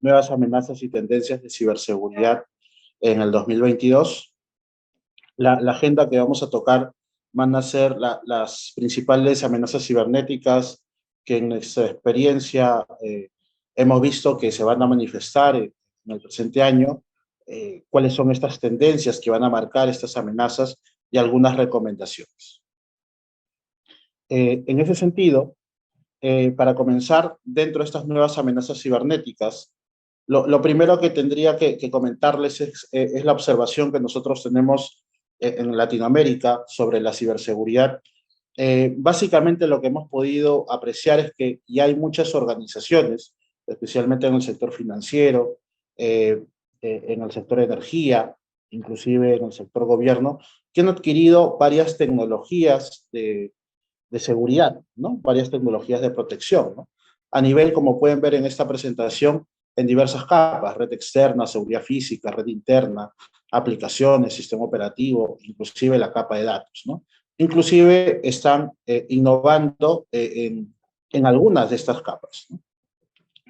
nuevas amenazas y tendencias de ciberseguridad en el 2022. La agenda que vamos a tocar van a ser las principales amenazas cibernéticas que en nuestra experiencia hemos visto que se van a manifestar en el presente año, cuáles son estas tendencias que van a marcar estas amenazas y algunas recomendaciones. En ese sentido, para comenzar, dentro de estas nuevas amenazas cibernéticas, lo primero que tendría que comentarles es la observación que nosotros tenemos en Latinoamérica sobre la ciberseguridad. Básicamente lo que hemos podido apreciar es que ya hay muchas organizaciones, especialmente en el sector financiero, en el sector de energía, inclusive en el sector gobierno, que han adquirido varias tecnologías de seguridad, ¿no? Varias tecnologías de protección, ¿no? A nivel, como pueden ver en esta presentación, en diversas capas: red externa, seguridad física, red interna, aplicaciones, sistema operativo, inclusive la capa de datos, ¿no? Inclusive están innovando en algunas de estas capas, ¿no?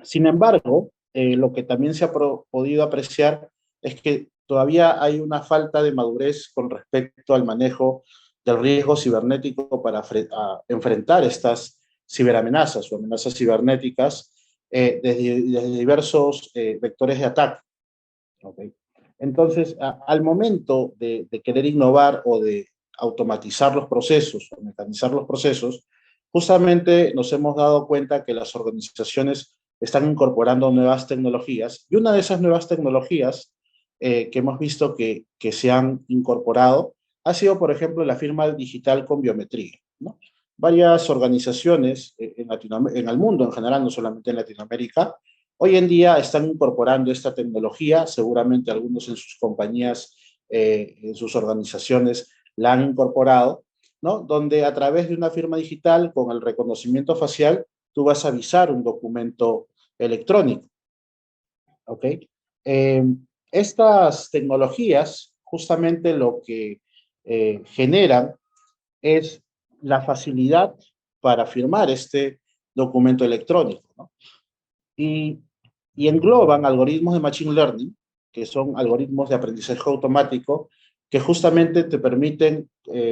Sin embargo, lo que también se ha podido apreciar es que todavía hay una falta de madurez con respecto al manejo del riesgo cibernético para enfrentar estas ciberamenazas o amenazas cibernéticas desde diversos vectores de ataque. ¿Okay? Entonces, al momento de querer innovar o de automatizar los procesos o mecanizar los procesos, justamente nos hemos dado cuenta que las organizaciones están incorporando nuevas tecnologías, y una de esas nuevas tecnologías que hemos visto que se han incorporado ha sido, por ejemplo, la firma digital con biometría, ¿no? Varias organizaciones en el mundo en general, no solamente en Latinoamérica, hoy en día están incorporando esta tecnología. Seguramente algunos en sus compañías, en sus organizaciones, la han incorporado, ¿no? Donde a través de una firma digital con el reconocimiento facial, tú vas a visar un documento electrónico, ¿ok? Eh, Estas tecnologías justamente lo que generan es la facilidad para firmar este documento electrónico, ¿no? Y, y engloban algoritmos de Machine Learning, que son algoritmos de aprendizaje automático, que justamente te permiten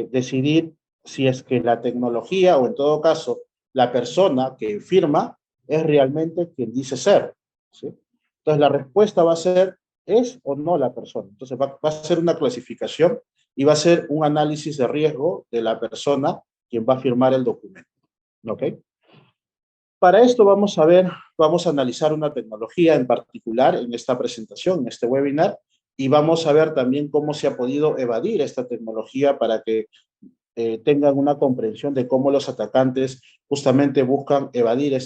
decidir si es que la tecnología, o en todo caso, la persona que firma, es realmente quien dice ser, ¿sí? Entonces, la respuesta va a ser, ¿es o no la persona? Entonces, va a ser una clasificación y va a ser un análisis de riesgo de la persona quien va a firmar el documento, ¿ok? Para esto vamos a analizar una tecnología en particular en esta presentación, en este webinar, y vamos a ver también cómo se ha podido evadir esta tecnología para que tengan una comprensión de cómo los atacantes justamente buscan evadir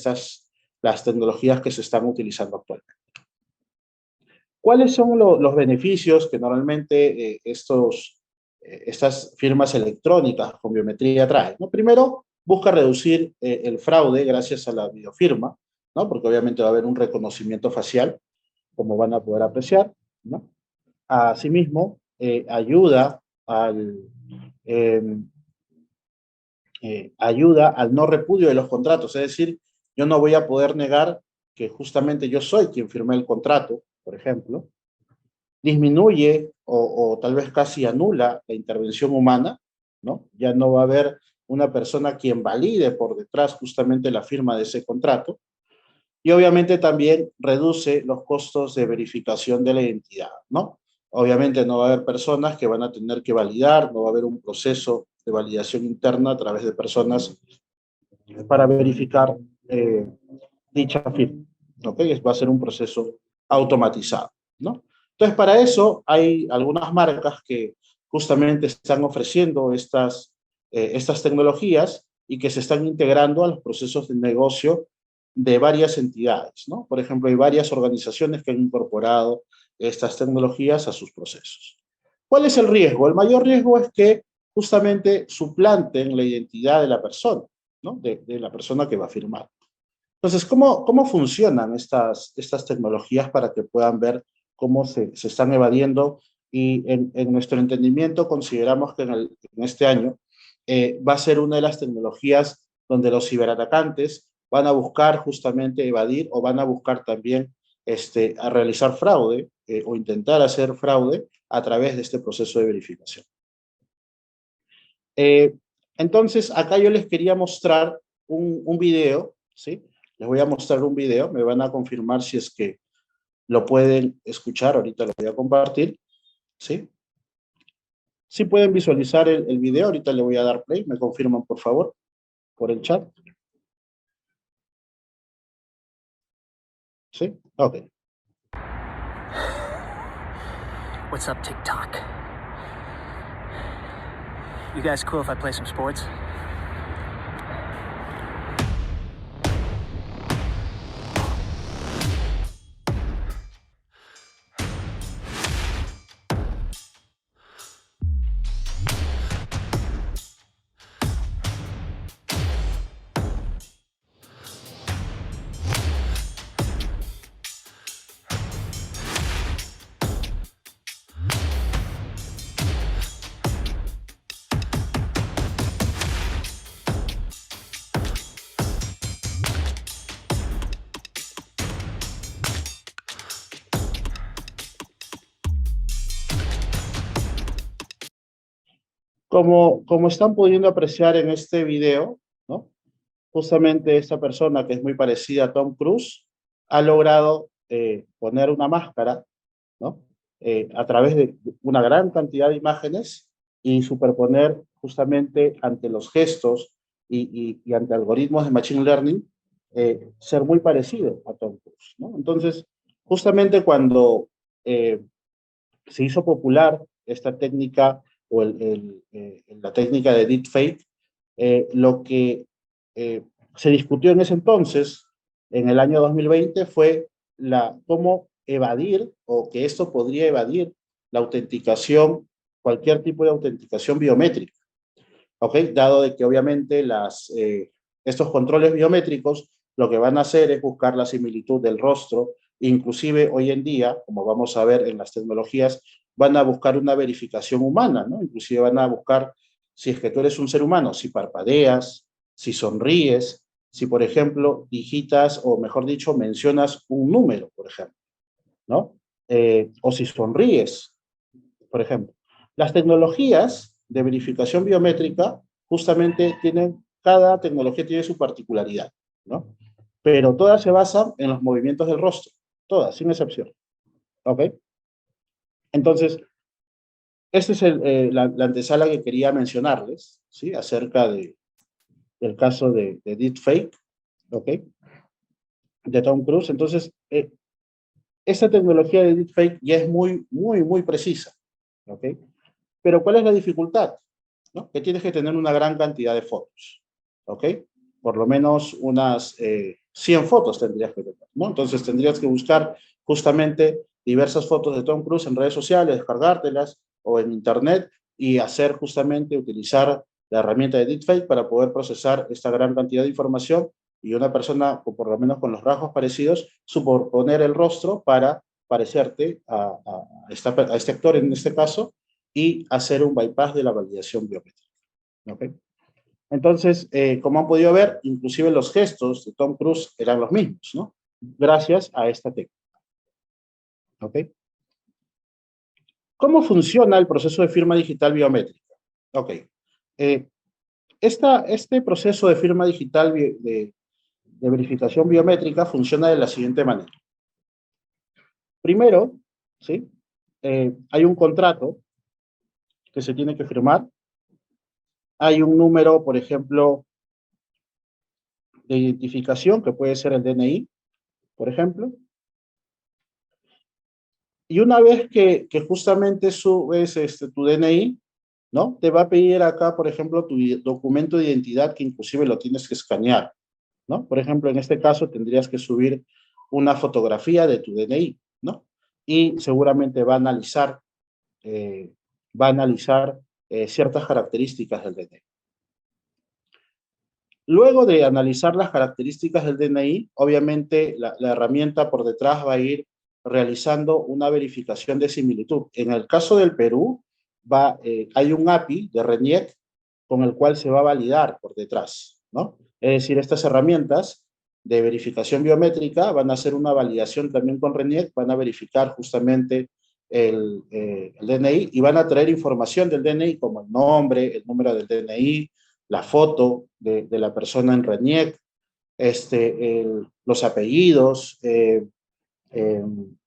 las tecnologías que se están utilizando actualmente. ¿Cuáles son los beneficios que normalmente estas firmas electrónicas con biometría traen, ¿no? Primero, busca reducir el fraude gracias a la videofirma, ¿no? Porque obviamente va a haber un reconocimiento facial, como van a poder apreciar, ¿no? Asimismo, eh, ayuda al no repudio de los contratos. Es decir, yo no voy a poder negar que justamente yo soy quien firmé el contrato, por ejemplo. Disminuye o tal vez casi anula la intervención humana, ¿no? Ya no va a haber una persona quien valide por detrás justamente la firma de ese contrato. Y obviamente también reduce los costos de verificación de la identidad, ¿no? Obviamente no va a haber personas que van a tener que validar, no va a haber un proceso de validación interna a través de personas para verificar dicha firma, ¿ok? Va a ser un proceso automatizado, ¿no? Entonces, para eso hay algunas marcas que justamente están ofreciendo estas tecnologías y que se están integrando a los procesos de negocio de varias entidades, ¿no? Por ejemplo, hay varias organizaciones que han incorporado estas tecnologías a sus procesos. ¿Cuál es el riesgo? El mayor riesgo es que justamente suplanten la identidad de la persona, ¿no? De la persona que va a firmar. Entonces, ¿cómo funcionan estas tecnologías para que puedan ver cómo se están evadiendo? Y en nuestro entendimiento consideramos que en este año va a ser una de las tecnologías donde los ciberatacantes van a buscar justamente evadir, o van a buscar también a realizar fraude o intentar hacer fraude a través de este proceso de verificación. Entonces, acá yo les quería mostrar un video, ¿sí? Les voy a mostrar un video, me van a confirmar si es que lo pueden escuchar, ahorita lo voy a compartir, ¿sí? Si pueden visualizar el video, ahorita le voy a dar play, me confirman por favor, por el chat. ¿Sí? Ok. What's up, TikTok? You guys cool if I play some sports? Como están pudiendo apreciar en este video, ¿no? Justamente esta persona que es muy parecida a Tom Cruise ha logrado poner una máscara, ¿no? A través de una gran cantidad de imágenes y superponer justamente ante los gestos y ante algoritmos de Machine Learning, ser muy parecido a Tom Cruise, ¿no? Entonces, justamente cuando se hizo popular esta técnica o la técnica de deepfake, lo que se discutió en ese entonces, en el año 2020, fue cómo evadir o que esto podría evadir la autenticación, cualquier tipo de autenticación biométrica, ¿ok? Dado de que obviamente estos controles biométricos lo que van a hacer es buscar la similitud del rostro, inclusive hoy en día, como vamos a ver en las tecnologías, van a buscar una verificación humana, ¿no? Inclusive van a buscar si es que tú eres un ser humano, si parpadeas, si sonríes, si por ejemplo digitas o mejor dicho mencionas un número, por ejemplo, ¿no? O si sonríes, por ejemplo. Las tecnologías de verificación biométrica justamente cada tecnología tiene su particularidad, ¿no? Pero todas se basan en los movimientos del rostro, todas, sin excepción, ¿ok? Entonces, esta es la antesala que quería mencionarles, ¿sí? Acerca del caso de deepfake, ¿ok? De Tom Cruise. Entonces, esta tecnología de deepfake ya es muy, muy, muy precisa, ¿ok? Pero ¿cuál es la dificultad? ¿No? Que tienes que tener una gran cantidad de fotos, ¿ok? Por lo menos unas 100 fotos tendrías que tener, ¿no? Entonces tendrías que buscar justamente diversas fotos de Tom Cruise en redes sociales, descargártelas o en internet y hacer justamente, utilizar la herramienta de deepfake para poder procesar esta gran cantidad de información y una persona, o por lo menos con los rasgos parecidos, superponer el rostro para parecerte a este actor en este caso y hacer un bypass de la validación biométrica. ¿Okay? Entonces, como han podido ver, inclusive los gestos de Tom Cruise eran los mismos, ¿no? Gracias a esta técnica. ¿Ok? ¿Cómo funciona el proceso de firma digital biométrica? Ok. Este proceso de firma digital de verificación biométrica funciona de la siguiente manera. Primero, ¿sí? Hay un contrato que se tiene que firmar. Hay un número, por ejemplo, de identificación, que puede ser el DNI, por ejemplo. Y una vez que justamente subes tu DNI, ¿no? Te va a pedir acá, por ejemplo, tu documento de identidad, que inclusive lo tienes que escanear, ¿no? Por ejemplo, en este caso tendrías que subir una fotografía de tu DNI, ¿no? Y seguramente va a analizar ciertas características del DNI. Luego de analizar las características del DNI, obviamente la herramienta por detrás va a ir realizando una verificación de similitud. En el caso del Perú, hay un API de RENIEC con el cual se va a validar por detrás, ¿no? Es decir, estas herramientas de verificación biométrica, van a hacer una validación también con RENIEC, van a verificar justamente el DNI y van a traer información del DNI como el nombre, el número del DNI, la foto de la persona en RENIEC, los apellidos,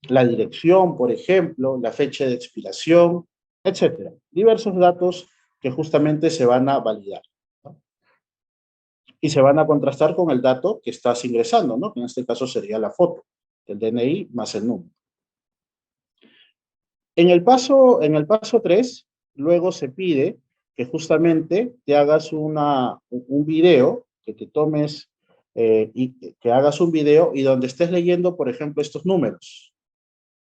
la dirección, por ejemplo, la fecha de expiración, etcétera. Diversos datos que justamente se van a validar, ¿no? Y se van a contrastar con el dato que estás ingresando, ¿no? Que en este caso sería la foto, el DNI más el número. En el paso 3, luego se pide que justamente te hagas un video, que te tomes y que hagas un video y donde estés leyendo, por ejemplo, estos números,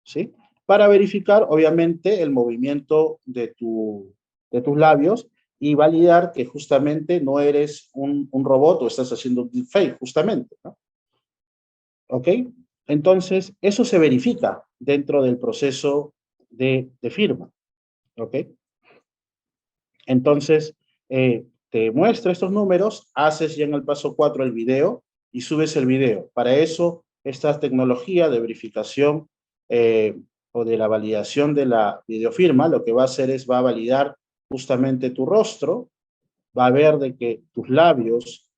¿sí? Para verificar, obviamente, el movimiento de tus labios y validar que justamente no eres un robot o estás haciendo un deepfake, justamente, ¿no? ¿Ok? Entonces, eso se verifica dentro del proceso de firma, ¿ok? Entonces, te muestra estos números, haces ya en el paso 4 el video y subes el video. Para eso, esta tecnología de verificación o de la validación de la videofirma, lo que va a hacer es va a validar justamente tu rostro, va a ver de que tus labios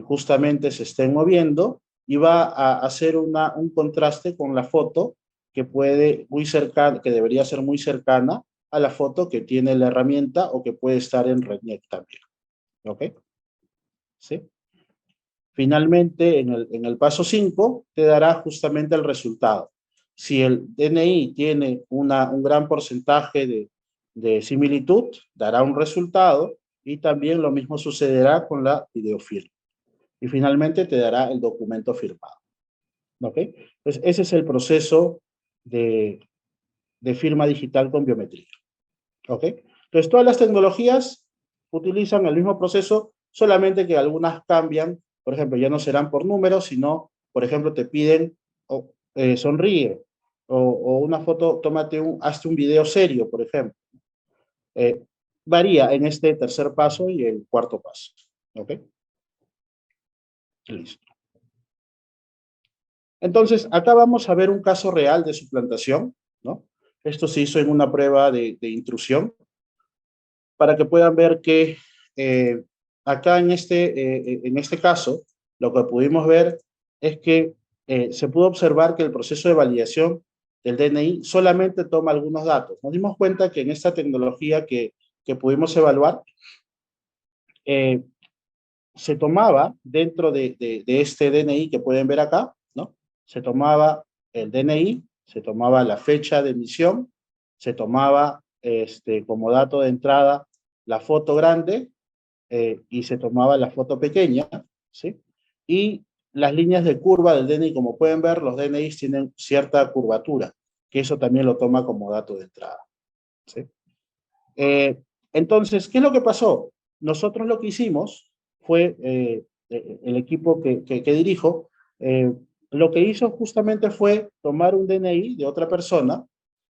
justamente se estén moviendo y va a hacer un contraste con la foto que que debería ser muy cercana a la foto que tiene la herramienta o que puede estar en RENIEC también. ¿Ok? ¿Sí? Finalmente, en el paso 5, te dará justamente el resultado. Si el DNI tiene un gran porcentaje de similitud, dará un resultado y también lo mismo sucederá con la videofirma. Y finalmente te dará el documento firmado. ¿Ok? Pues ese es el proceso de firma digital con biometría. ¿Ok? Entonces, todas las tecnologías utilizan el mismo proceso, solamente que algunas cambian. Por ejemplo, ya no serán por números, sino, por ejemplo, te piden sonríe o una foto, hazte un video serio, por ejemplo. Varía en este tercer paso y el cuarto paso. ¿Ok? Listo. Entonces, acá vamos a ver un caso real de suplantación, ¿no? Esto se hizo en una prueba de intrusión, para que puedan ver que acá en este caso, lo que pudimos ver es que se pudo observar que el proceso de validación del DNI solamente toma algunos datos. Nos dimos cuenta que en esta tecnología que pudimos evaluar, se tomaba dentro de este DNI que pueden ver acá, ¿no? Se tomaba el DNI, se tomaba la fecha de emisión, se tomaba como dato de entrada la foto grande y se tomaba la foto pequeña, ¿sí? Y las líneas de curva del DNI, como pueden ver, los DNIs tienen cierta curvatura, que eso también lo toma como dato de entrada, ¿sí? Entonces, ¿qué es lo que pasó? Nosotros lo que hicimos fue, el equipo que dirijo, lo que hizo justamente fue tomar un DNI de otra persona,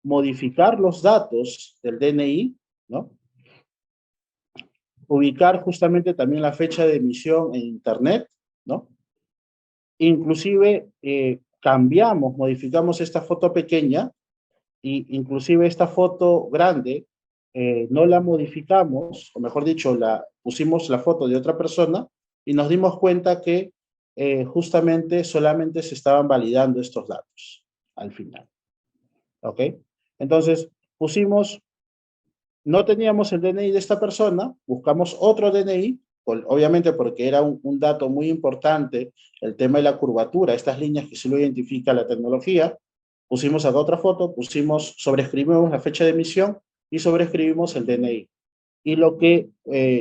modificar los datos del DNI, ¿no? Ubicar justamente también la fecha de emisión en Internet, ¿no? Inclusive modificamos esta foto pequeña y inclusive esta foto grande no la modificamos, o mejor dicho, pusimos la foto de otra persona y nos dimos cuenta que justamente solamente se estaban validando estos datos al final. ¿Ok? Entonces, no teníamos el DNI de esta persona, buscamos otro DNI, obviamente porque era un dato muy importante, el tema de la curvatura, estas líneas que sí lo identifica la tecnología. Pusimos acá otra foto, sobreescribimos la fecha de emisión y sobreescribimos el DNI. Y lo que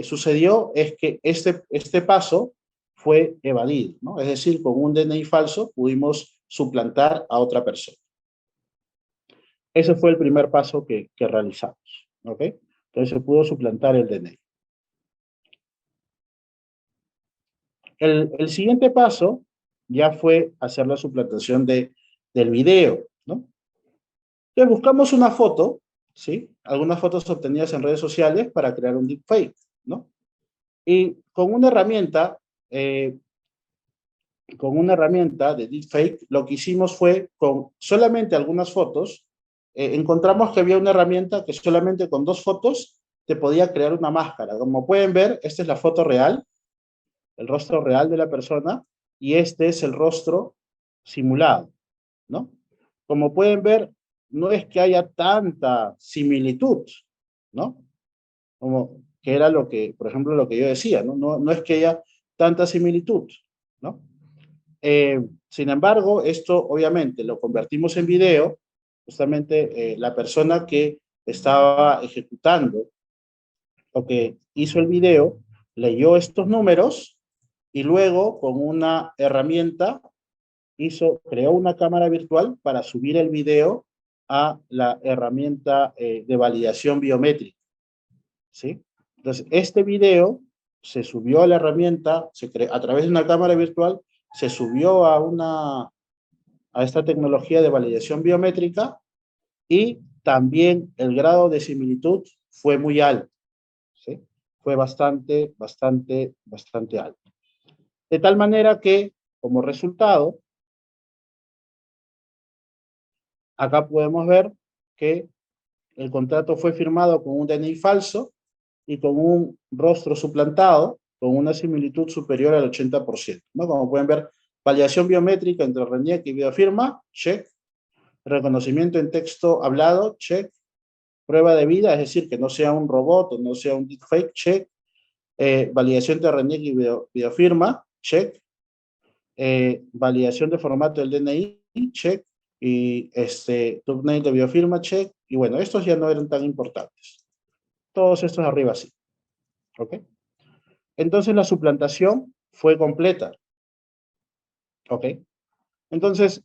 sucedió es que este paso fue evadido, ¿no? Es decir, con un DNI falso pudimos suplantar a otra persona. Ese fue el primer paso que realizamos, ¿ok? Entonces se pudo suplantar el DNI. El siguiente paso ya fue hacer la suplantación del video, ¿no? Entonces buscamos una foto, ¿sí? Algunas fotos obtenidas en redes sociales para crear un deepfake, ¿no? Y con una herramienta con una herramienta de deepfake, lo que hicimos fue, con solamente algunas fotos, encontramos que había una herramienta que solamente con 2 fotos te podía crear una máscara. Como pueden ver, esta es la foto real, el rostro real de la persona, y este es el rostro simulado, ¿no? Como pueden ver, no es que haya tanta similitud, ¿no? Como que era lo que, por ejemplo, lo que yo decía, ¿no? No es que haya tanta similitud, ¿no? Sin embargo, esto obviamente lo convertimos en video, justamente la persona que estaba ejecutando o que hizo el video leyó estos números y luego con una herramienta creó una cámara virtual para subir el video a la herramienta de validación biométrica, ¿sí? Entonces, este video se subió a la herramienta, a través de una cámara virtual, se subió a esta tecnología de validación biométrica y también el grado de similitud fue muy alto, ¿sí? Fue bastante alto. De tal manera que, como resultado, acá podemos ver que el contrato fue firmado con un DNI falso y con un rostro suplantado, con una similitud superior al 80%, ¿no? Como pueden ver, validación biométrica entre RENIEC y biofirma, check. Reconocimiento en texto hablado, check. Prueba de vida, es decir, que no sea un robot o no sea un deepfake, check. Validación de RENIEC y biofirma, check. Validación de formato del DNI, check. Y thumbnail de biofirma, check. Y bueno, estos ya no eran tan importantes. Todos estos arriba sí. ¿Ok? Entonces la suplantación fue completa. ¿Ok? Entonces,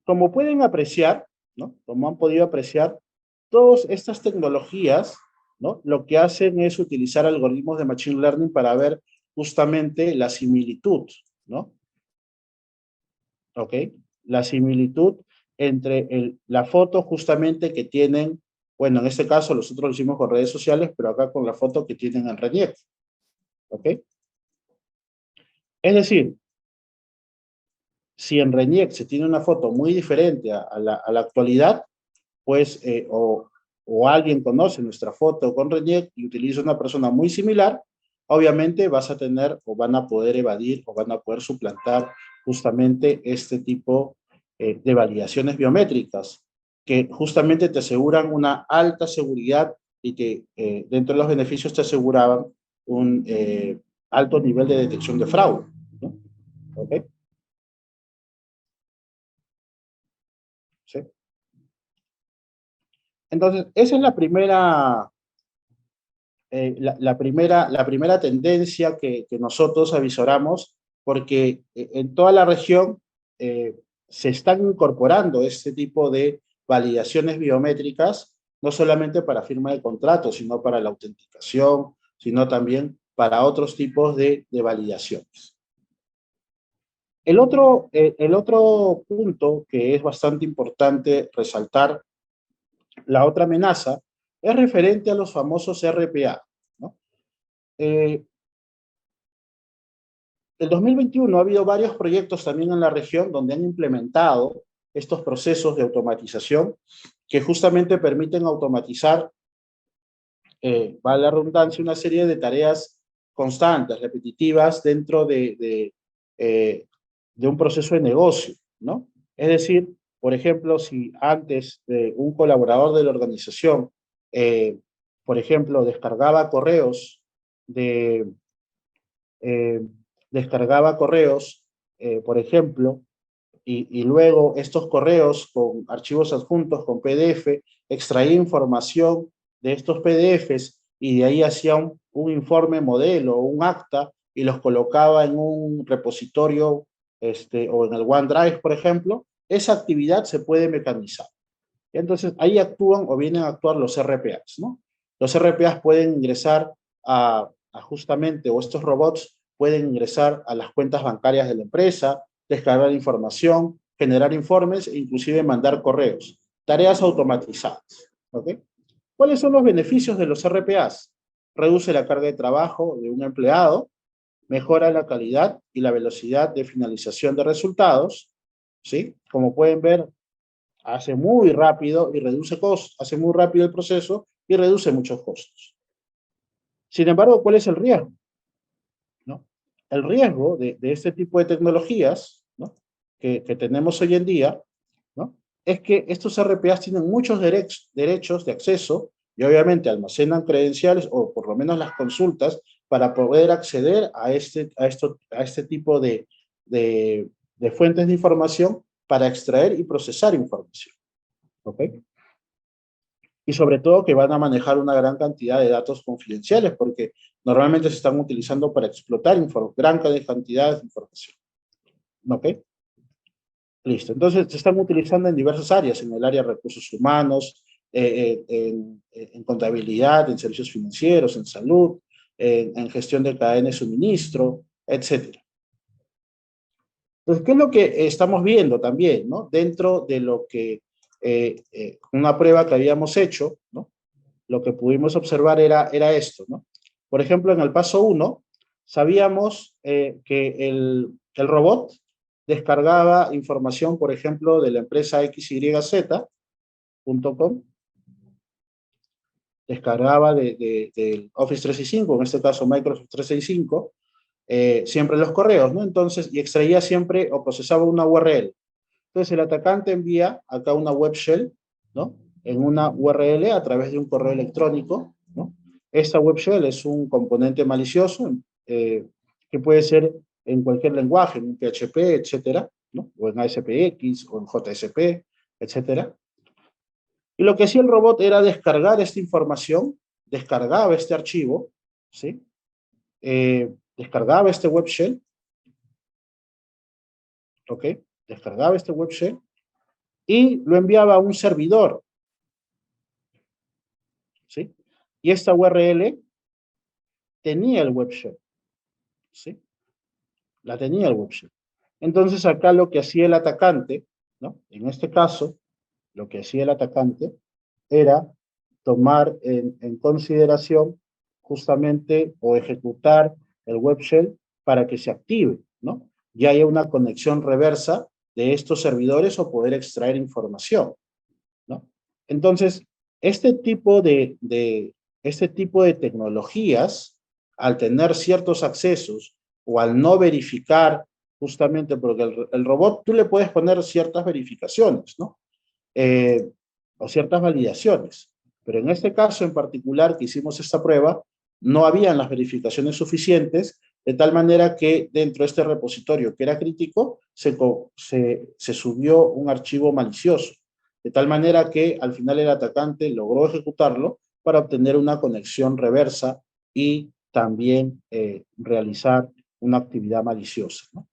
como pueden apreciar, ¿no? Como han podido apreciar, todas estas tecnologías, ¿no? Lo que hacen es utilizar algoritmos de Machine Learning para ver justamente la similitud, ¿no? ¿Ok? La similitud entre la foto justamente que tienen, bueno, en este caso nosotros lo hicimos con redes sociales, pero acá con la foto que tienen en RENIEC. ¿Ok? Es decir, si en RENIEC se tiene una foto muy diferente a la actualidad, pues, o alguien conoce nuestra foto con RENIEC y utiliza una persona muy similar, obviamente vas a tener o van a poder evadir o van a poder suplantar justamente este tipo de validaciones biométricas que justamente te aseguran una alta seguridad y que dentro de los beneficios te aseguraban un alto nivel de detección de fraude, ¿no? ¿Ok? ¿Sí? Entonces, esa es la primera tendencia que nosotros avisoramos, porque en toda la región se están incorporando este tipo de validaciones biométricas, no solamente para firma de contratos, sino para la autenticación, sino también para otros tipos de validaciones. El otro punto que es bastante importante resaltar, la otra amenaza, es referente a los famosos RPA, ¿no? El 2021 ha habido varios proyectos también en la región donde han implementado estos procesos de automatización que justamente permiten automatizar, vale la redundancia, una serie de tareas constantes, repetitivas dentro de un proceso de negocio, ¿no? Es decir, por ejemplo, si antes un colaborador de la organización, por ejemplo, de eh, descargaba correos, por ejemplo, y luego estos correos con archivos adjuntos, con PDF, extraía información de estos PDFs y de ahí hacía un informe modelo, un acta, y los colocaba en un repositorio o en el OneDrive, por ejemplo. Esa actividad se puede mecanizar. Entonces, ahí actúan o vienen a actuar los RPAs, ¿no? Los RPAs pueden ingresar a justamente, o estos robots pueden ingresar a las cuentas bancarias de la empresa, descargar información, generar informes e inclusive mandar correos. Tareas automatizadas, ¿ok? ¿Cuáles son los beneficios de los RPAs? Reduce la carga de trabajo de un empleado, mejora la calidad y la velocidad de finalización de resultados, ¿sí? Como pueden ver, hace muy rápido y reduce costos, hace muy rápido el proceso y reduce muchos costos. Sin embargo, ¿cuál es el riesgo? ¿No? El riesgo de este tipo de tecnologías, ¿no? que tenemos hoy en día, ¿no? Es que estos RPAs tienen muchos derechos de acceso y obviamente almacenan credenciales o por lo menos las consultas para poder acceder a este tipo de fuentes de información para extraer y procesar información. ¿Ok? Y sobre todo que van a manejar una gran cantidad de datos confidenciales porque normalmente se están utilizando para explotar gran cantidad de información. ¿Ok? Listo. Entonces se están utilizando en diversas áreas, en el área de recursos humanos, en contabilidad, en servicios financieros, en salud, en gestión de cadena de suministro, etcétera. Entonces, ¿qué es lo que estamos viendo también, ¿no? Dentro de lo que una prueba que habíamos hecho, ¿no? Lo que pudimos observar era esto, ¿no? Por ejemplo, en el paso 1, sabíamos que el robot descargaba información, por ejemplo, de la empresa xyz.com, descargaba del Office 365, en este caso Microsoft 365, siempre los correos, ¿no? Entonces, y extraía siempre o procesaba una URL. Entonces, el atacante envía acá una web shell, ¿no? En una URL a través de un correo electrónico, ¿no? Esta web shell es un componente malicioso que puede ser en cualquier lenguaje, en PHP, etcétera, ¿no? O en ASPX, o en JSP, etcétera. Y lo que hacía el robot era descargar esta información, descargaba este archivo, ¿sí? Descargaba este web shell, ¿ok? Descargaba este web shell y lo enviaba a un servidor, ¿sí? Y esta URL tenía el web shell, ¿sí? La tenía el web shell. Entonces acá lo que hacía el atacante, ¿no? En este caso, lo que hacía el atacante era tomar en consideración justamente o ejecutar el web shell para que se active, ¿no? Y haya una conexión reversa de estos servidores o poder extraer información, ¿no? Entonces, este tipo de tecnologías, al tener ciertos accesos o al no verificar, justamente porque el robot, tú le puedes poner ciertas verificaciones, ¿no? O ciertas validaciones. Pero en este caso en particular que hicimos esta prueba, no habían las verificaciones suficientes, de tal manera que dentro de este repositorio que era crítico, se subió un archivo malicioso. De tal manera que al final el atacante logró ejecutarlo para obtener una conexión reversa y también realizar una actividad maliciosa, ¿no?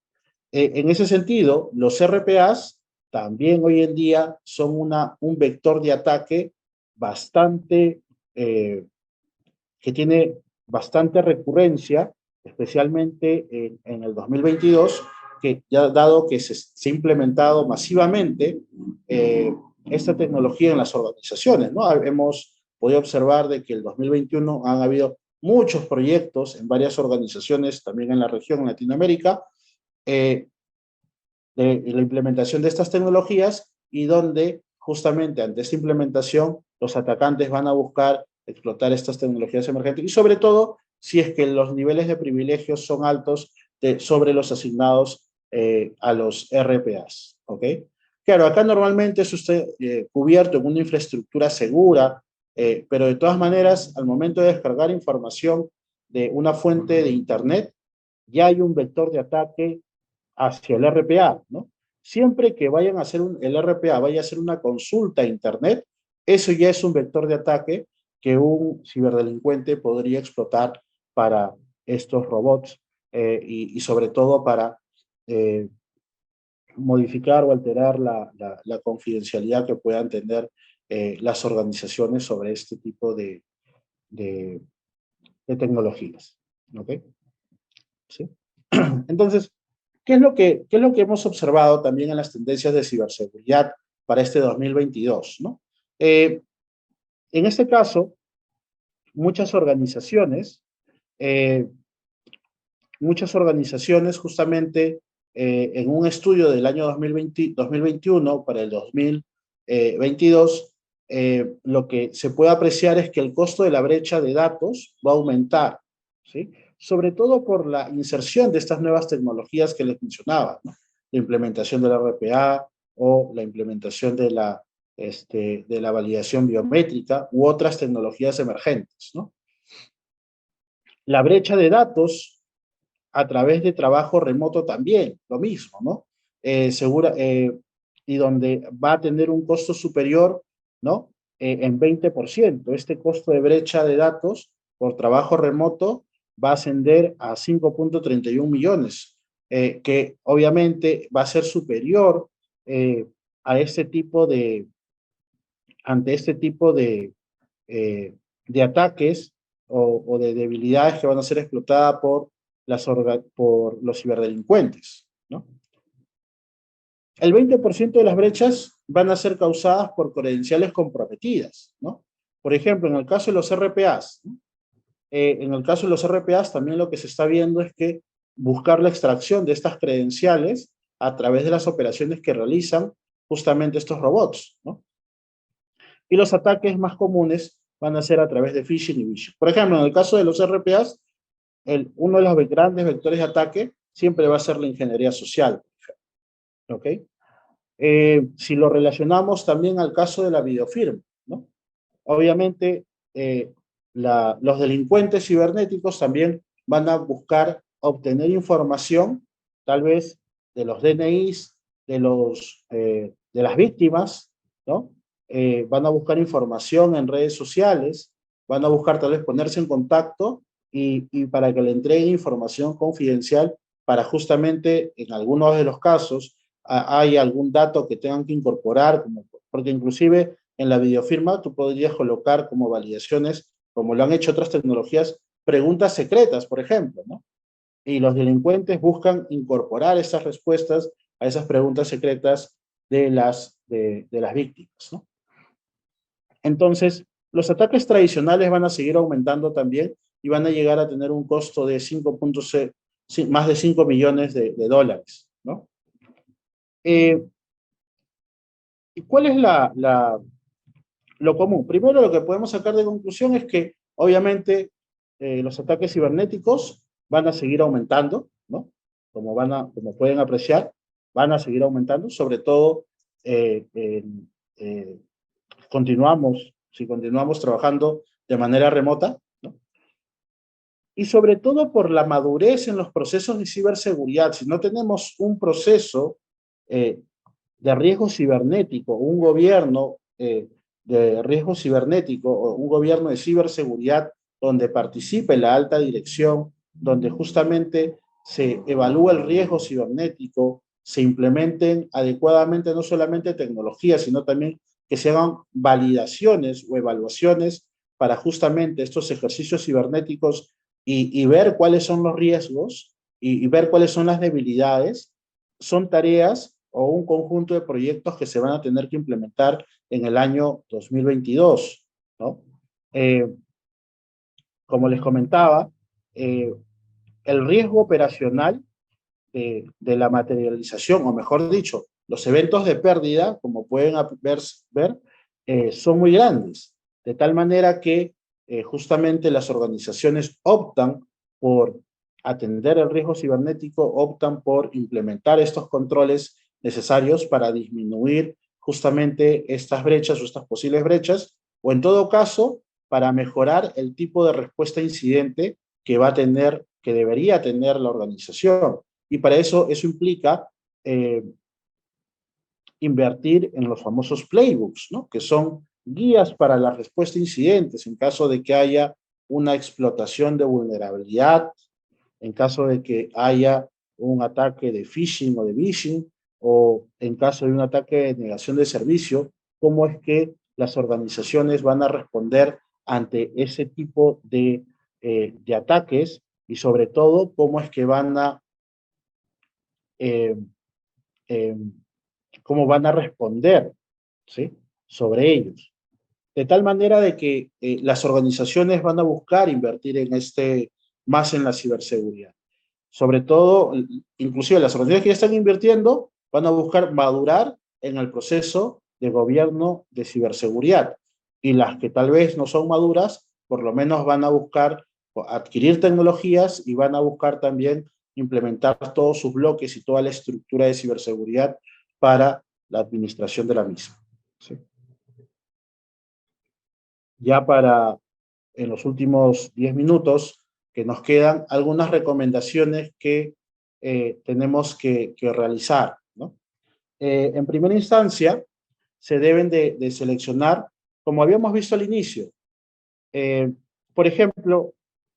En ese sentido, los RPAs también hoy en día son un vector de ataque bastante, que tiene bastante recurrencia, especialmente en el 2022, que ya dado que se ha implementado masivamente esta tecnología en las organizaciones, ¿no? Hemos podido observar de que el 2021 han habido muchos proyectos en varias organizaciones, también en la región, en Latinoamérica, de la implementación de estas tecnologías y donde justamente ante esta implementación los atacantes van a buscar explotar estas tecnologías emergentes y sobre todo si es que los niveles de privilegios son altos sobre los asignados a los RPAs, ¿ok? Claro, acá normalmente eso está cubierto en una infraestructura segura, pero de todas maneras, al momento de descargar información de una fuente de internet, ya hay un vector de ataque hacia el RPA, ¿no? Siempre que vayan a hacer el RPA vaya a hacer una consulta a internet, eso ya es un vector de ataque que un ciberdelincuente podría explotar para estos robots y sobre todo para modificar o alterar la confidencialidad que puedan tener las organizaciones sobre este tipo de tecnologías. ¿Ok? ¿Sí? Entonces, qué es lo que hemos observado también en las tendencias de ciberseguridad para este 2022, ¿no? En este caso, muchas organizaciones muchas organizaciones justamente en un estudio del año 2021 para el 2022, lo que se puede apreciar es que el costo de la brecha de datos va a aumentar, ¿sí? Sobre todo por la inserción de estas nuevas tecnologías que les mencionaba, ¿no? La implementación de la RPA o la implementación de la validación biométrica u otras tecnologías emergentes, ¿no? La brecha de datos a través de trabajo remoto también, lo mismo, ¿no? Y donde va a tener un costo superior, ¿no? En 20%. Este costo de brecha de datos por trabajo remoto va a ascender a 5.31 millones, que obviamente va a ser superior eh, a este tipo de, ante este tipo de ataques o de debilidades que van a ser explotadas por los ciberdelincuentes, ¿no? El 20% de las brechas van a ser causadas por credenciales comprometidas, ¿no? Por ejemplo, en el caso de los RPAs, ¿no? En el caso de los RPAs también lo que se está viendo es que buscar la extracción de estas credenciales a través de las operaciones que realizan justamente estos robots, ¿no? Y los ataques más comunes van a ser a través de phishing y vishing. Por ejemplo, en el caso de los RPAs, uno de los grandes vectores de ataque siempre va a ser la ingeniería social, ¿ok? Si lo relacionamos también al caso de la videofirma, ¿no? Obviamente, los delincuentes cibernéticos también van a buscar obtener información, tal vez de los DNIs, de las víctimas, ¿no? Van a buscar información en redes sociales, van a buscar tal vez ponerse en contacto y para que le entreguen información confidencial para justamente, en algunos de los casos, hay algún dato que tengan que incorporar, porque inclusive en la videofirma tú podrías colocar como validaciones, como lo han hecho otras tecnologías, preguntas secretas, por ejemplo, ¿no? Y los delincuentes buscan incorporar esas respuestas a esas preguntas secretas de las víctimas, ¿no? Entonces, los ataques tradicionales van a seguir aumentando también y van a llegar a tener un costo de más de 5 millones de dólares, ¿no? ¿Y cuál es lo común? Primero, lo que podemos sacar de conclusión es que, obviamente, los ataques cibernéticos van a seguir aumentando, ¿no? Como pueden apreciar, van a seguir aumentando, sobre todo eh, eh, si continuamos trabajando de manera remota, ¿no? Y sobre todo por la madurez en los procesos de ciberseguridad. Si no tenemos un proceso eh, de riesgo cibernético, un gobierno de riesgo cibernético o un gobierno de ciberseguridad donde participe la alta dirección, donde justamente se evalúa el riesgo cibernético, se implementen adecuadamente no solamente tecnologías, sino también que se hagan validaciones o evaluaciones para justamente estos ejercicios cibernéticos y ver cuáles son los riesgos y ver cuáles son las debilidades, son tareas o un conjunto de proyectos que se van a tener que implementar en el año 2022, ¿no? Eh, Como les comentaba, eh, el riesgo operacional de la materialización, o mejor dicho, los eventos de pérdida, como pueden ver son muy grandes, de tal manera que justamente las organizaciones optan por atender el riesgo cibernético, optan por implementar estos controles necesarios para disminuir justamente estas brechas o estas posibles brechas, o en todo caso, para mejorar el tipo de respuesta a incidente que va a tener, que debería tener la organización. Y para eso implica eh, invertir en los famosos playbooks, ¿no? Que son guías para la respuesta a incidentes en caso de que haya una explotación de vulnerabilidad, en caso de que haya un ataque de phishing o de vishing, o en caso de un ataque de negación de servicio, cómo es que las organizaciones van a responder ante ese tipo de ataques y sobre todo cómo es que van a eh, eh, cómo van a responder, ¿sí? Sobre ellos. De tal manera de que las organizaciones van a buscar invertir más en la ciberseguridad. Sobre todo, inclusive las organizaciones que ya están invirtiendo van a buscar madurar en el proceso de gobierno de ciberseguridad. Y las que tal vez no son maduras, por lo menos van a buscar adquirir tecnologías y van a buscar también implementar todos sus bloques y toda la estructura de ciberseguridad para la administración de la misma. ¿Sí? Ya para, en los últimos 10 minutos que nos quedan, algunas recomendaciones que tenemos que realizar, ¿no? En primera instancia, se deben de seleccionar, como habíamos visto al inicio, eh, por ejemplo,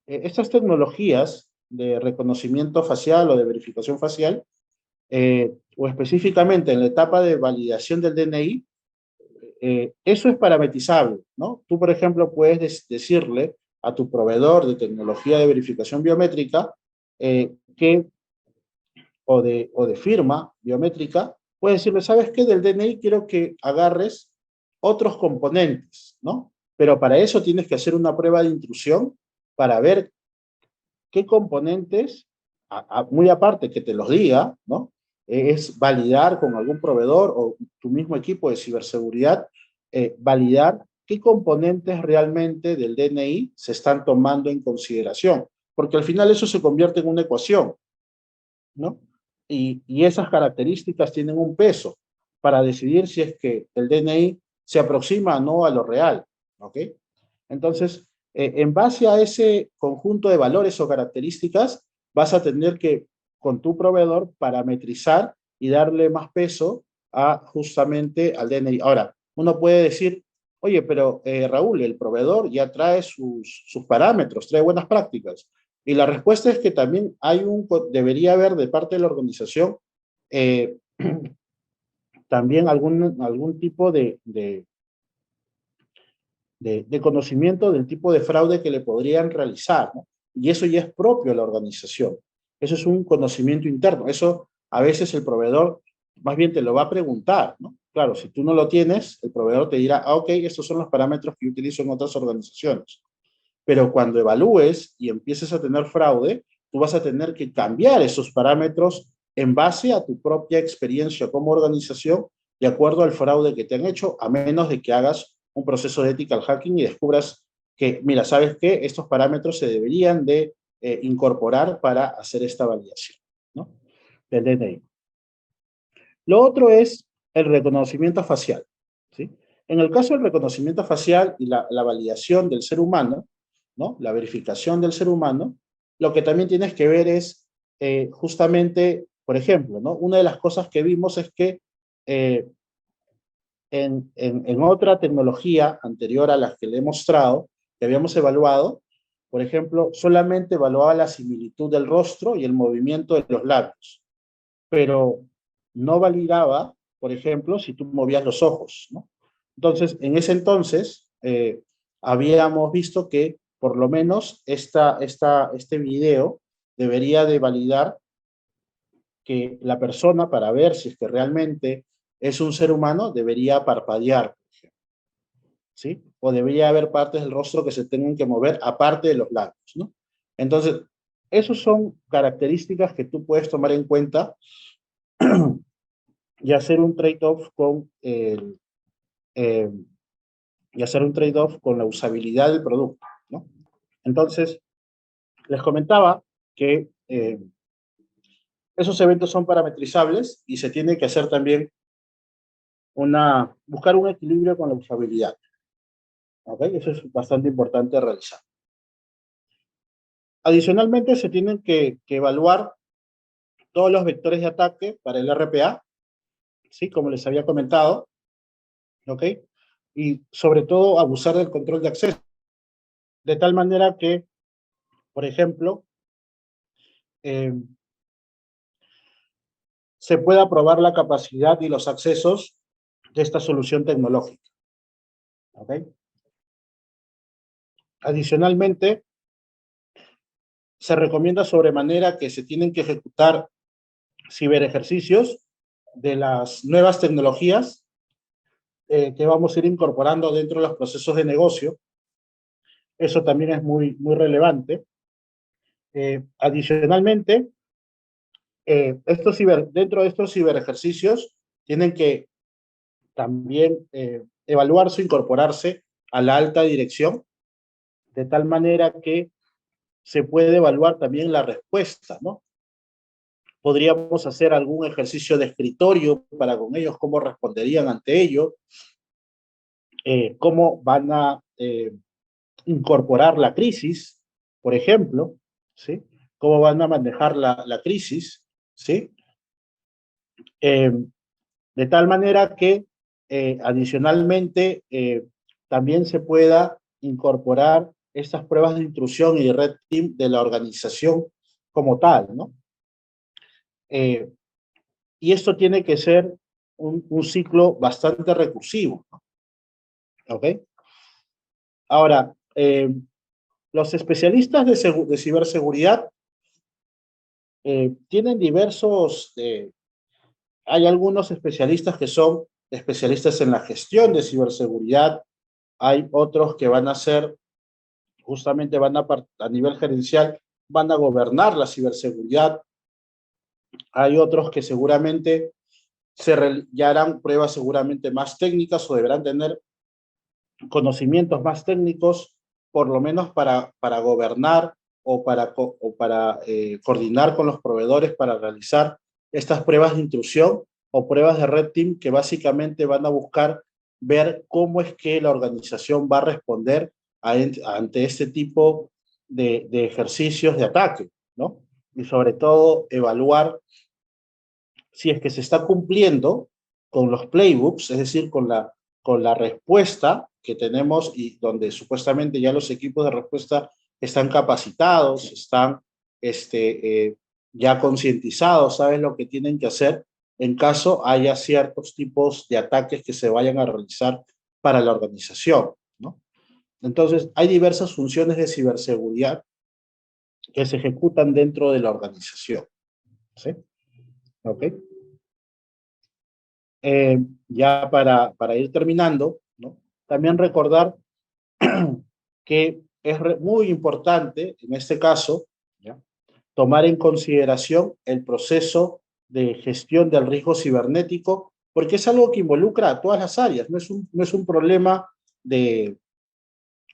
estas tecnologías de reconocimiento facial o de verificación facial, o específicamente en la etapa de validación del DNI, eso es parametrizable, ¿no? Tú, por ejemplo, puedes decirle a tu proveedor de tecnología de verificación biométrica que, o de firma biométrica, puedes decirle, ¿sabes qué? Del DNI quiero que agarres otros componentes, ¿no? Pero para eso tienes que hacer una prueba de intrusión para ver qué componentes, muy aparte que te los diga, ¿no? Es validar con algún proveedor o tu mismo equipo de ciberseguridad, validar qué componentes realmente del DNI se están tomando en consideración, porque al final eso se convierte en una ecuación, ¿no? Y esas características tienen un peso para decidir si es que el DNI se aproxima o no a lo real, ¿ok? Entonces, en base a ese conjunto de valores o características, vas a tener que, con tu proveedor, parametrizar y darle más peso a justamente al DNI. Ahora, uno puede decir, oye, pero Raúl, el proveedor ya trae sus parámetros, trae buenas prácticas. Y la respuesta es que también debería haber de parte de la organización eh, también algún tipo de conocimiento del tipo de fraude que le podrían realizar, ¿no? Y eso ya es propio de la organización. Eso es un conocimiento interno. Eso a veces el proveedor más bien te lo va a preguntar, ¿no? Claro, si tú no lo tienes, el proveedor te dirá, ok, estos son los parámetros que yo utilizo en otras organizaciones. Pero cuando evalúes y empieces a tener fraude, tú vas a tener que cambiar esos parámetros en base a tu propia experiencia como organización, de acuerdo al fraude que te han hecho, a menos de que hagas un proceso de ethical hacking y descubras que, mira, ¿sabes qué? Estos parámetros se deberían de incorporar para hacer esta validación, ¿no? Del DNI. Lo otro es el reconocimiento facial, ¿sí? En el caso del reconocimiento facial y la validación del ser humano, ¿no? La verificación del ser humano, lo que también tienes que ver es justamente, por ejemplo, ¿no? Una de las cosas que vimos es que eh, en otra tecnología anterior a las que le he mostrado, que habíamos evaluado, por ejemplo, solamente evaluaba la similitud del rostro y el movimiento de los labios, pero no validaba, por ejemplo, si tú movías los ojos, ¿no? Entonces, en ese entonces, habíamos visto que por lo menos este video debería de validar que la persona, para ver si es que realmente es un ser humano, debería parpadear, ¿sí? O debería haber partes del rostro que se tengan que mover aparte de los labios, ¿no? Entonces, esas son características que tú puedes tomar en cuenta y hacer un trade-off eh, con la usabilidad del producto, ¿no? Entonces, les comentaba que esos eventos son parametrizables y se tiene que hacer también buscar un equilibrio con la usabilidad, ¿ok? Eso es bastante importante realizar. Adicionalmente, se tienen que evaluar todos los vectores de ataque para el RPA, ¿sí? Como les había comentado, ¿ok? Y sobre todo abusar del control de acceso, de tal manera que, por ejemplo, eh, se pueda probar la capacidad y los accesos de esta solución tecnológica, ¿ok? Adicionalmente, se recomienda sobremanera que se tienen que ejecutar ciberejercicios de las nuevas tecnologías que vamos a ir incorporando dentro de los procesos de negocio. Eso también es muy relevante. Adicionalmente, Dentro de estos ciberejercicios tienen que también evaluarse, incorporarse a la alta dirección, de tal manera que se puede evaluar también la respuesta, ¿no? Podríamos hacer algún ejercicio de escritorio para con ellos, cómo responderían ante ello, cómo van a incorporar la crisis, por ejemplo, ¿sí? Cómo van a manejar la crisis, ¿sí? Eh, de tal manera que adicionalmente también se pueda incorporar estas pruebas de intrusión y de red team de la organización como tal, ¿no? Eh, y esto tiene que ser un ciclo bastante recursivo, ¿ok? Ahora, los especialistas de ciberseguridad tienen hay algunos especialistas que son especialistas en la gestión de ciberseguridad, hay otros que van a ser, justamente a nivel gerencial, van a gobernar la ciberseguridad, hay otros que seguramente ya harán pruebas seguramente más técnicas o deberán tener conocimientos más técnicos, por lo menos para gobernar o para coordinar con los proveedores para realizar estas pruebas de intrusión o pruebas de red team que básicamente van a buscar ver cómo es que la organización va a responder ante este tipo de ejercicios de ataque, ¿no? Y sobre todo evaluar si es que se está cumpliendo con los playbooks, es decir, con la respuesta que tenemos y donde supuestamente ya los equipos de respuesta están capacitados, están ya concientizados, saben lo que tienen que hacer en caso haya ciertos tipos de ataques que se vayan a realizar para la organización, ¿no? Entonces, hay diversas funciones de ciberseguridad que se ejecutan dentro de la organización, ¿sí? ¿Ok? Ya para ir terminando, ¿no? También recordar que es muy importante, en este caso, ¿ya? Tomar en consideración el proceso de gestión del riesgo cibernético, porque es algo que involucra a todas las áreas, no es un problema de,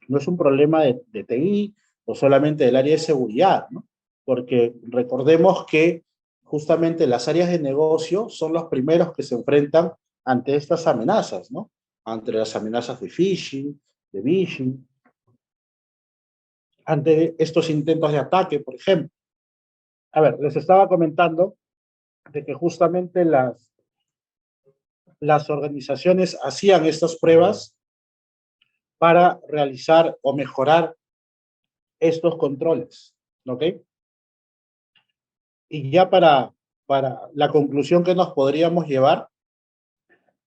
no es un problema de TI o solamente del área de seguridad, ¿no? Porque recordemos que justamente las áreas de negocio son los primeros que se enfrentan ante estas amenazas, ¿no? Ante las amenazas de phishing, de vishing, ante estos intentos de ataque, por ejemplo. A ver, les estaba comentando de que justamente las organizaciones hacían estas pruebas para realizar o mejorar estos controles, ¿ok? Y ya para la conclusión que nos podríamos llevar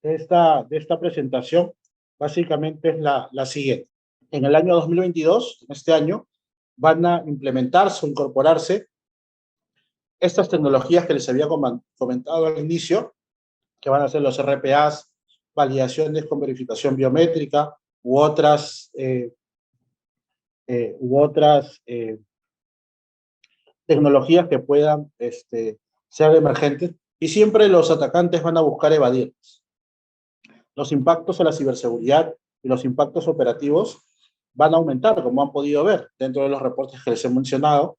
de esta presentación, básicamente es la siguiente. En el año 2022, en este año, van a implementarse o incorporarse estas tecnologías que les había comentado al inicio, que van a ser los RPAs, validaciones con verificación biométrica u otras tecnologías que puedan ser emergentes, y siempre los atacantes van a buscar evadirlos. Los impactos a la ciberseguridad y los impactos operativos van a aumentar, como han podido ver dentro de los reportes que les he mencionado,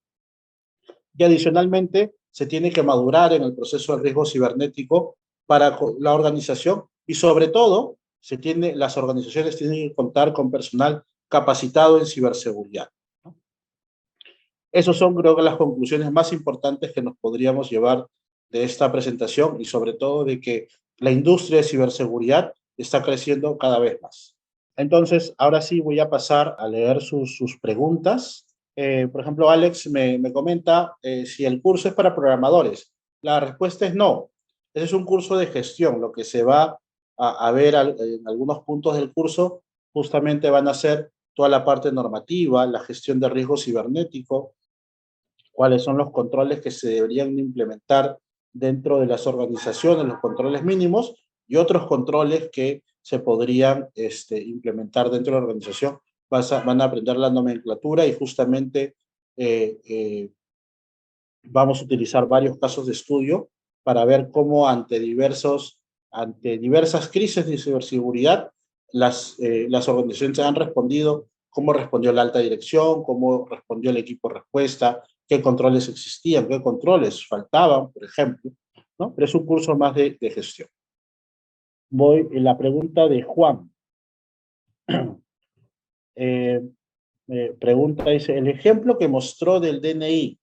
y adicionalmente se tiene que madurar en el proceso de riesgo cibernético para la organización y sobre todo las organizaciones tienen que contar con personal capacitado en ciberseguridad. Esas son, creo que, las conclusiones más importantes que nos podríamos llevar de esta presentación y sobre todo de que la industria de ciberseguridad está creciendo cada vez más. Entonces, ahora sí voy a pasar a leer sus preguntas. Por ejemplo, Alex me comenta si el curso es para programadores. La respuesta es no. Ese es un curso de gestión. Lo que se va a ver en algunos puntos del curso justamente van a ser toda la parte normativa, la gestión de riesgo cibernético, cuáles son los controles que se deberían implementar dentro de las organizaciones, los controles mínimos y otros controles que se podrían implementar dentro de la organización. Van a aprender la nomenclatura y justamente vamos a utilizar varios casos de estudio para ver cómo ante diversas crisis de ciberseguridad, las organizaciones han respondido, cómo respondió la alta dirección, cómo respondió el equipo de respuesta, qué controles existían, qué controles faltaban, por ejemplo, ¿no? Pero es un curso más de gestión. Voy en la pregunta de Juan. Pregunta, dice, el ejemplo que mostró del DNI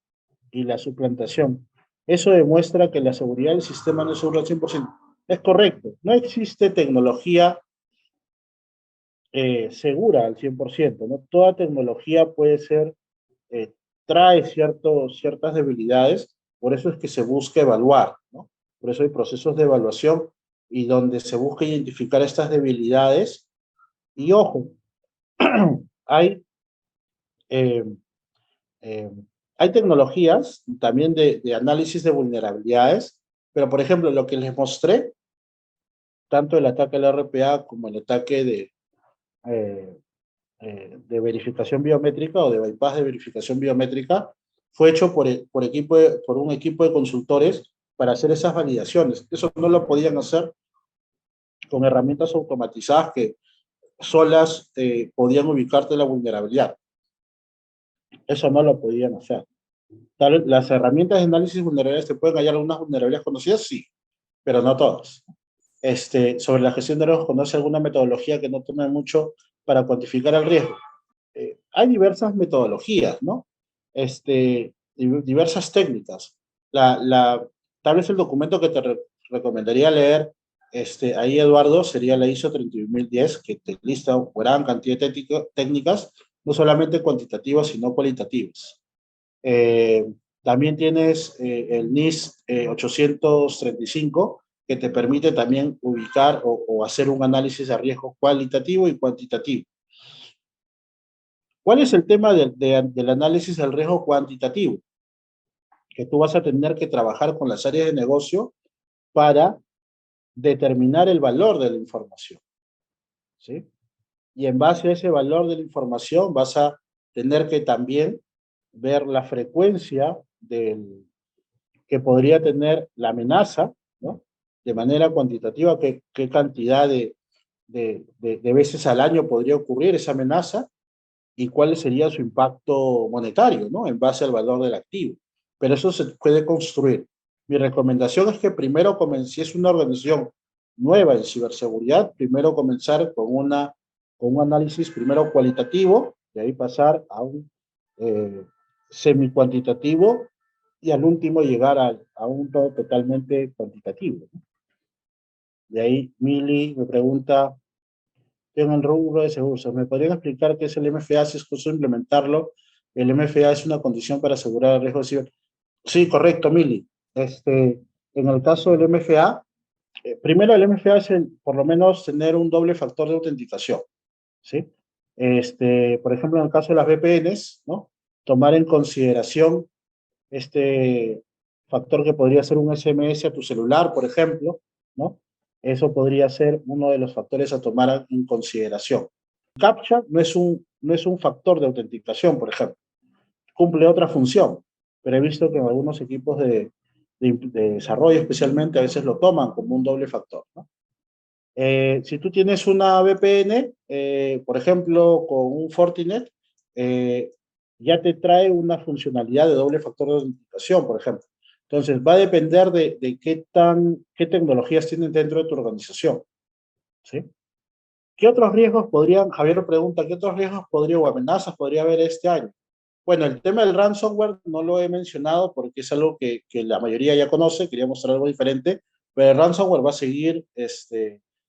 y la suplantación, eso demuestra que la seguridad del sistema no es segura al 100%. Es correcto, no existe tecnología segura al 100%, ¿no? Toda tecnología puede ser, eh, trae ciertas debilidades, por eso es que se busca evaluar, ¿no? Por eso hay procesos de evaluación y donde se busca identificar estas debilidades y ojo, hay, eh, eh, hay tecnologías también de análisis de vulnerabilidades, pero por ejemplo lo que les mostré, tanto el ataque al RPA como el ataque eh, de verificación biométrica o de bypass de verificación biométrica fue hecho por un equipo de consultores para hacer esas validaciones. Eso no lo podían hacer con herramientas automatizadas que solas podían ubicarte la vulnerabilidad. Eso no lo podían hacer. Las herramientas de análisis de vulnerabilidades te pueden hallar algunas vulnerabilidades conocidas, sí, pero no todas. Sobre la gestión de riesgos, ¿conoce alguna metodología que no tome mucho para cuantificar el riesgo? Hay diversas metodologías, ¿no? Diversas técnicas. Tal vez el documento que te recomendaría leer, ahí Eduardo, sería la ISO 31010, que te lista una gran cantidad de técnicas, no solamente cuantitativas, sino cualitativas. También tienes el NIS 835, que te permite también ubicar o hacer un análisis de riesgo cualitativo y cuantitativo. ¿Cuál es el tema del análisis del riesgo cuantitativo? Que tú vas a tener que trabajar con las áreas de negocio para determinar el valor de la información, ¿sí? Y en base a ese valor de la información vas a tener que también ver la frecuencia que podría tener la amenaza, ¿no? De manera cuantitativa, qué cantidad de veces al año podría ocurrir esa amenaza y cuál sería su impacto monetario, ¿no? En base al valor del activo. Pero eso se puede construir. Mi recomendación es que primero si es una organización nueva en ciberseguridad, primero comenzar con un análisis primero cualitativo, y ahí pasar a un semi-cuantitativo y al último llegar a un todo totalmente cuantitativo, ¿no? De ahí Mili me pregunta, en el rubro de seguros, ¿me podrían explicar qué es el MFA si es cosa de implementarlo? El MFA es una condición para asegurar el riesgo de ciber. Sí, correcto, Mili. En el caso del MFA, primero el MFA es por lo menos tener un doble factor de autenticación, ¿sí? Por ejemplo, en el caso de las VPNs, ¿no? Tomar en consideración este factor que podría ser un SMS a tu celular, por ejemplo, ¿no? Eso podría ser uno de los factores a tomar en consideración. CAPTCHA no es un factor de autenticación, por ejemplo. Cumple otra función, pero he visto que en algunos equipos de desarrollo especialmente a veces lo toman como un doble factor, ¿no? Si tú tienes una VPN, por ejemplo, con un Fortinet, ya te trae una funcionalidad de doble factor de autenticación, por ejemplo. Entonces, va a depender de qué tecnologías tienen dentro de tu organización, ¿sí? ¿Qué otros riesgos Javier pregunta, qué otros riesgos o amenazas podría haber este año? Bueno, el tema del ransomware no lo he mencionado porque es algo que la mayoría ya conoce, quería mostrar algo diferente, pero el ransomware va a seguir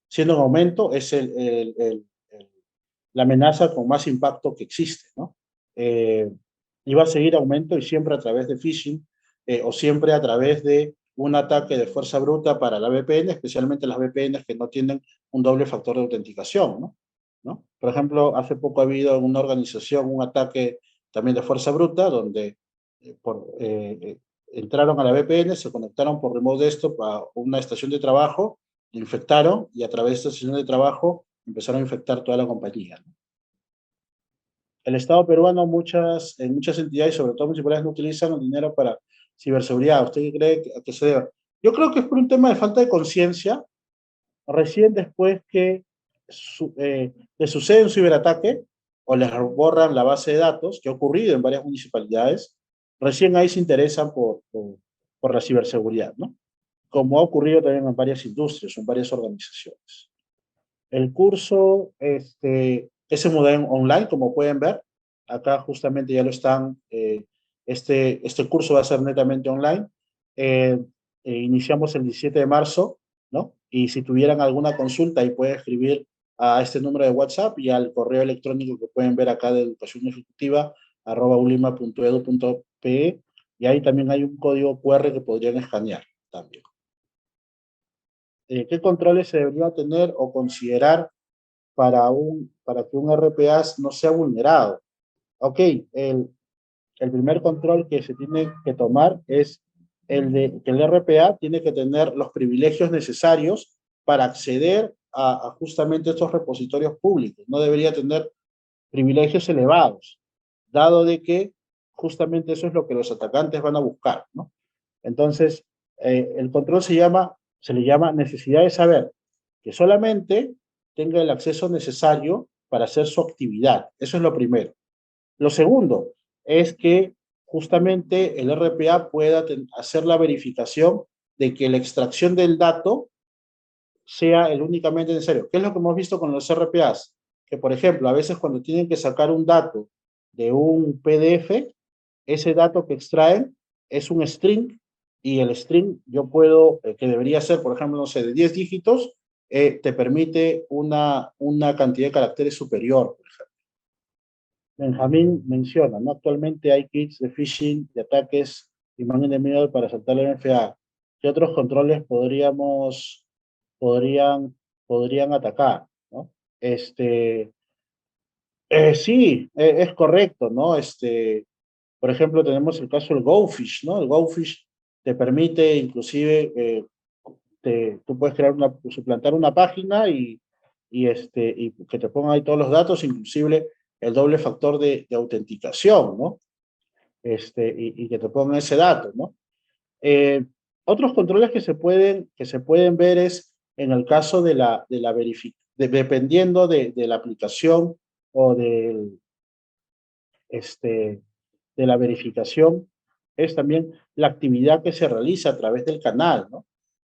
siendo en aumento, es la amenaza con más impacto que existe, ¿no? Y va a seguir aumento y siempre a través de phishing o siempre a través de un ataque de fuerza bruta para la VPN, especialmente las VPNs que no tienen un doble factor de autenticación, ¿no? ¿No? Por ejemplo, hace poco ha habido en una organización un ataque también de fuerza bruta, donde entraron a la VPN, se conectaron por remote desktop a una estación de trabajo, infectaron y a través de esta estación de trabajo empezaron a infectar toda la compañía, ¿no? El Estado peruano, en muchas entidades, sobre todo municipales, no utilizan el dinero para ciberseguridad. ¿Usted qué cree que se debe? Yo creo que es por un tema de falta de conciencia. Recién después que les sucede un ciberataque o les borran la base de datos, que ha ocurrido en varias municipalidades, recién ahí se interesan por la ciberseguridad, ¿no? Como ha ocurrido también en varias industrias, en varias organizaciones. El curso es en modelo online, como pueden ver. Acá justamente ya lo están, este curso va a ser netamente online. Iniciamos el 17 de marzo, ¿no? Y si tuvieran alguna consulta, ahí pueden escribir a este número de WhatsApp y al correo electrónico que pueden ver acá de educación ejecutiva, @ulima.edu.pe, y ahí también hay un código QR que podrían escanear también. ¿Qué controles se debería tener o considerar para que un RPA no sea vulnerado? Ok, el primer control que se tiene que tomar es el de que el RPA tiene que tener los privilegios necesarios para acceder a justamente estos repositorios públicos. No debería tener privilegios elevados, dado de que justamente eso es lo que los atacantes van a buscar, ¿no? Entonces, el control se le llama necesidad de saber, que solamente tenga el acceso necesario para hacer su actividad. Eso es lo primero. Lo segundo es que justamente el RPA pueda hacer la verificación de que la extracción del dato sea el únicamente necesario. ¿Qué es lo que hemos visto con los RPAs? Que, por ejemplo, a veces cuando tienen que sacar un dato de un PDF, ese dato que extraen es un string, y el string yo puedo, que debería ser, por ejemplo, no sé, de 10 dígitos, te permite una cantidad de caracteres superior, por ejemplo. Benjamín menciona, ¿no? Actualmente hay kits de phishing, de ataques y man enemigo para saltar la NFA. ¿Qué otros controles podrían atacar, ¿no? Sí, es correcto, ¿no? Por ejemplo, tenemos el caso del GoFish, ¿no? El GoFish te permite, inclusive, tú puedes suplantar una página y que te pongan ahí todos los datos, inclusive el doble factor de autenticación, ¿no? Y que te pongan ese dato, ¿no? Otros controles que se pueden ver es en el caso de la verificación, dependiendo de la aplicación o de la verificación, es también la actividad que se realiza a través del canal, ¿no?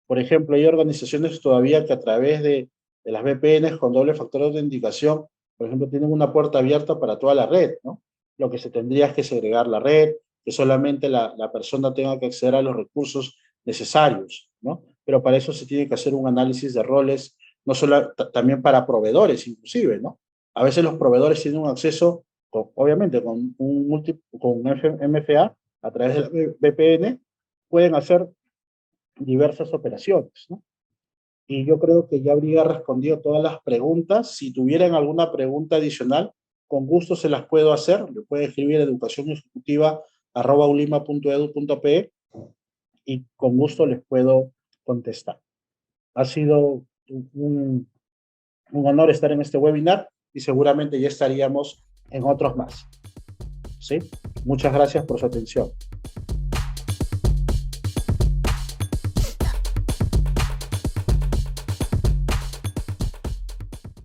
Por ejemplo, hay organizaciones todavía que a través de las VPNs con doble factor de autenticación, por ejemplo, tienen una puerta abierta para toda la red, ¿no? Lo que se tendría es que segregar la red, que solamente la persona tenga que acceder a los recursos necesarios, ¿no? Pero para eso se tiene que hacer un análisis de roles, no solo, también para proveedores inclusive, ¿no? A veces los proveedores tienen un acceso, obviamente, con MFA, a través de la VPN, pueden hacer diversas operaciones, ¿no? Y yo creo que ya habría respondido todas las preguntas. Si tuvieran alguna pregunta adicional, con gusto se las puedo hacer. Le puede escribir a educacionejecutiva@ulima.edu.pe y con gusto les puedo contestar. Ha sido un honor estar en este webinar y seguramente ya estaríamos en otros más. ¿Sí? Muchas gracias por su atención.